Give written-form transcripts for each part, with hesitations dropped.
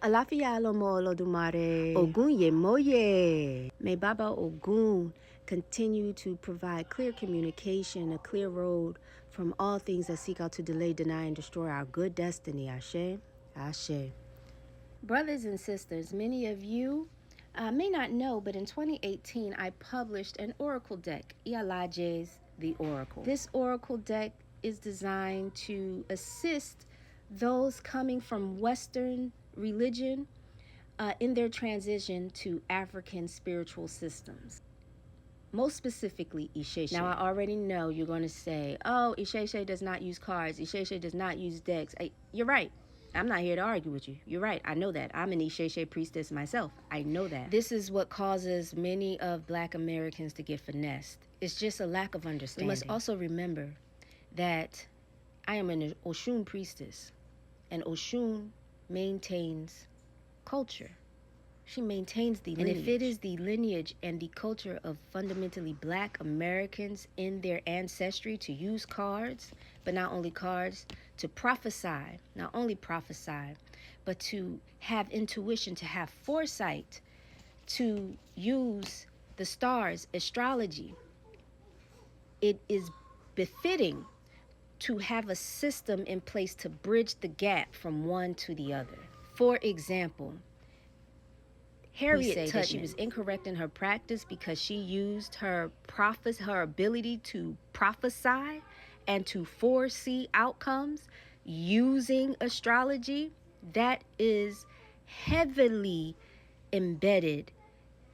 Alafia lomo olodumare. Ogun ye moye. May Baba Ogun continue to provide clear communication, a clear road from all things that seek out to delay, deny, and destroy our good destiny. Ashe. Ashe. Brothers and sisters, many of you may not know, but in 2018, I published an oracle deck, Iyalaje's The Oracle. This oracle deck is designed to assist those coming from Western religion in their transition to African spiritual systems. Most specifically, Iyalaje. Now, I already know you're going to say, oh, Iyalaje does not use cards. Iyalaje does not use decks. You're right. I'm not here to argue with you. You're right. I know that. I'm an Iyalaje priestess myself. I know that. This is what causes many of Black Americans to get finessed. It's just a lack of understanding. We must also remember that I am an Oshun priestess, and Oshun maintains culture. She maintains the lineage. And if it is the lineage and the culture of fundamentally Black Americans in their ancestry to use cards, but not only cards, to prophesy, not only prophesy, but to have intuition, to have foresight, to use the stars, astrology, it is befitting to have a system in place to bridge the gap from one to the other. For example, Harriet Tubman, she was incorrect in her practice because she used her ability to prophesy and to foresee outcomes using astrology. That is heavily embedded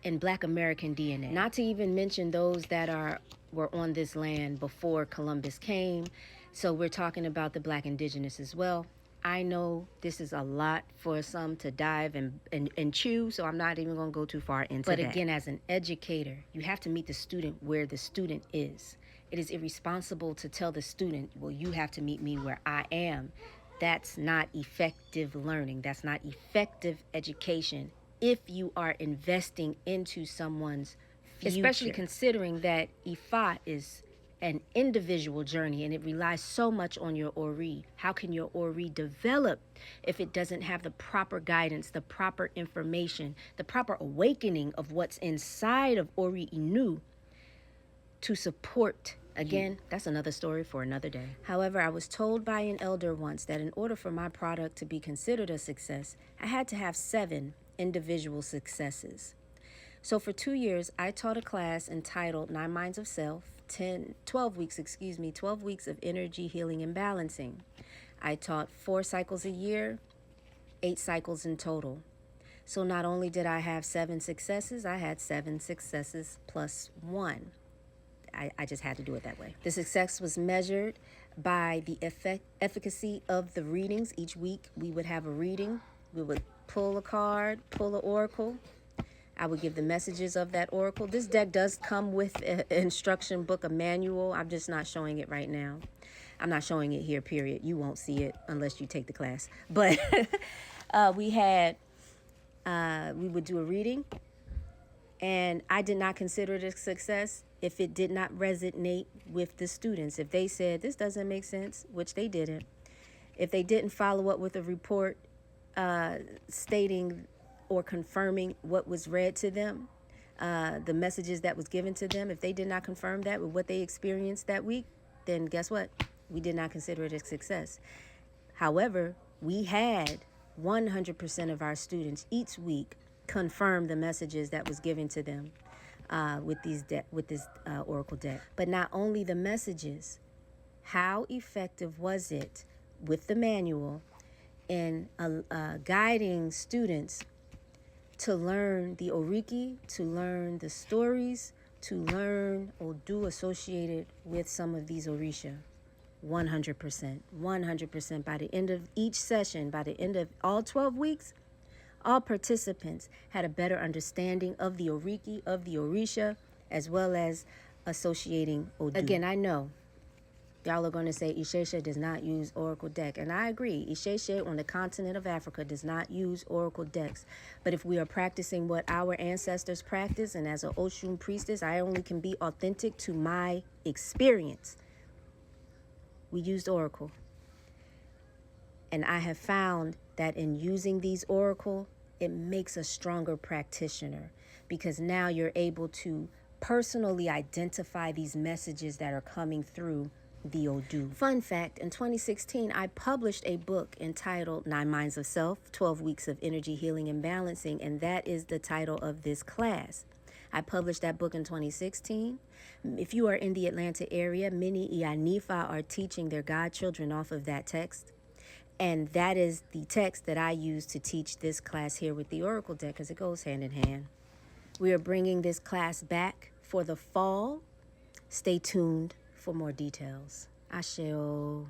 in Black American DNA. Not to even mention those that were on this land before Columbus came. So we're talking about the Black indigenous as well. I know this is a lot for some to dive and chew, so I'm not even going to go too far into that. But again, as an educator, you have to meet the student where the student is. It is irresponsible to tell the student, well, you have to meet me where I am. That's not effective learning. That's not effective education if you are investing into someone's future. Especially considering that Ifa is an individual journey and it relies so much on your Ori. How can your Ori develop if it doesn't have the proper guidance, the proper information, the proper awakening of what's inside of Ori Inu to support? Again, that's another story for another day. However, I was told by an elder once that in order for my product to be considered a success, I had to have 7 individual successes. So for 2 years, I taught a class entitled 9 Minds of Self, 12 weeks of energy healing and balancing. I taught 4 cycles a year, 8 cycles in total. So not only did I have 7 successes, I had 7 successes plus 1. I just had to do it that way. The success was measured by the efficacy of the readings. Each week we would have a reading. We would pull a card, pull an oracle. I would give the messages of that oracle. This deck does come with an instruction book, a manual. I'm just not showing it right now. I'm not showing it here, period. You won't see it unless you take the class. But we would do a reading, and I did not consider it a success if it did not resonate with the students. If they said, this doesn't make sense, which they didn't. If they didn't follow up with a report stating or confirming what was read to them, the messages that was given to them, if they did not confirm that with what they experienced that week, then guess what? We did not consider it a success. However, we had 100% of our students each week confirm the messages that was given to them with this oracle deck. But not only the messages, how effective was it with the manual in guiding students to learn the Oriki, to learn the stories, to learn Odu associated with some of these Orisha? 100%. By the end of each session, by the end of all 12 weeks, all participants had a better understanding of the Oriki, of the Orisha, as well as associating Odu. Again, I know y'all are going to say Iyalaje does not use oracle deck. And I agree. Iyalaje on the continent of Africa does not use oracle decks. But if we are practicing what our ancestors practiced, and as an Oshun priestess, I only can be authentic to my experience. We used oracle. And I have found that in using these oracle, it makes a stronger practitioner, because now you're able to personally identify these messages that are coming through the Odu. Fun fact, in 2016, I published a book entitled 9 Minds of Self, 12 Weeks of Energy Healing and Balancing, and that is the title of this class. I published that book in 2016. If you are in the Atlanta area, many Iyanifa are teaching their godchildren off of that text. And that is the text that I use to teach this class here with the Oracle deck, because it goes hand in hand. We are bringing this class back for the fall. Stay tuned for more details. Asheo.